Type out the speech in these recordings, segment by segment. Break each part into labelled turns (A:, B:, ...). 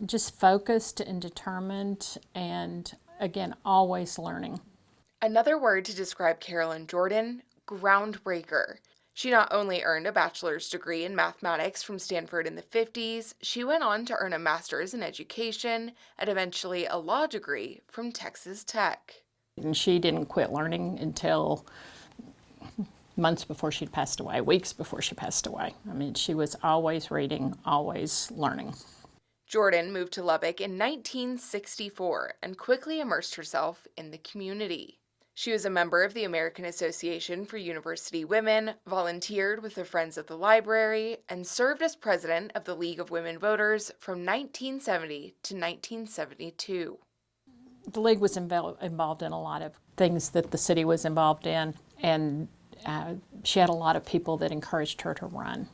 A: just focused and determined, and again, always learning.
B: Another word to describe Carolyn Jordan: groundbreaker. She not only earned a bachelor's degree in mathematics from Stanford in the 50s, she went on to earn a master's in education and eventually a law degree from Texas Tech.
A: And she didn't quit learning until months before she'd passed away, weeks before she passed away. I mean, she was always reading, always learning.
B: Jordan moved to Lubbock in 1964 and quickly immersed herself in the community. She was a member of the American Association for University Women, volunteered with the Friends of the Library, and served as president of the League of Women Voters from 1970 to 1972.
A: The league was involved in a lot of things that the city was involved in, and she had a lot of people that encouraged her to run.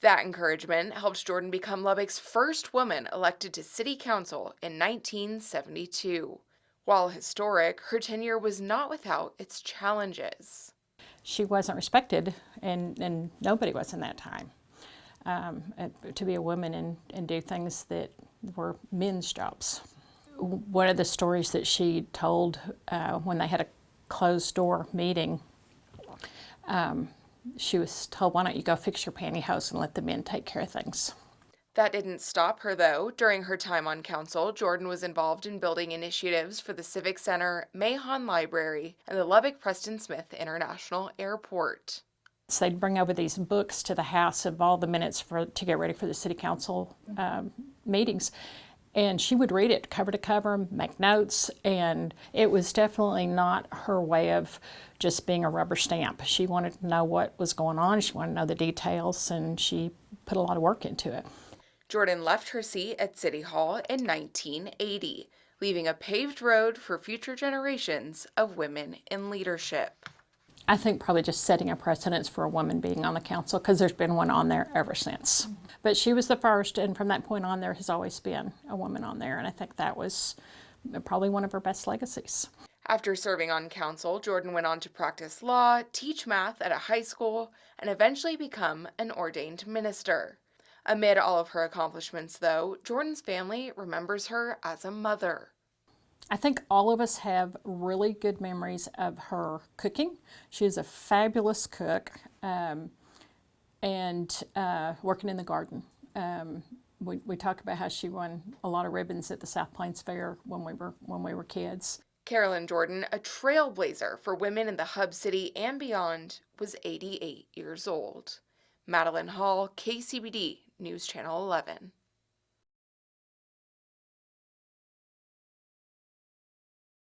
B: That encouragement helped Jordan become Lubbock's first woman elected to city council in 1972. While historic, her tenure was not without its challenges.
A: She wasn't respected, and nobody was in that time. To be a woman and do things that were men's jobs. One of the stories that she told when they had a closed door meeting, she was told, "Why don't you go fix your pantyhose and let the men take care of things?"
B: That didn't stop her, though. During her time on council, Jordan was involved in building initiatives for the Civic Center, Mahon Library, and the Lubbock Preston Smith International Airport.
A: So they'd bring over these books to the house of all the minutes to get ready for the city council meetings. And she would read it cover to cover, make notes, and it was definitely not her way of just being a rubber stamp. She wanted to know what was going on, she wanted to know the details, and she put a lot of work into it.
B: Jordan left her seat at City Hall in 1980, leaving a paved road for future generations of women in leadership.
A: I think probably just setting a precedence for a woman being on the council, because there's been one on there ever since. But she was the first, and from that point on, there has always been a woman on there, and I think that was probably one of her best legacies.
B: After serving on council, Jordan went on to practice law, teach math at a high school, and eventually become an ordained minister. Amid all of her accomplishments, though, Jordan's family remembers her as a mother.
A: I think all of us have really good memories of her cooking. She is a fabulous cook, and working in the garden. We talk about how she won a lot of ribbons at the South Plains Fair when we were kids.
B: Carolyn Jordan, a trailblazer for women in the Hub City and beyond, was 88 years old. Madeline Hall, KCBD News Channel 11.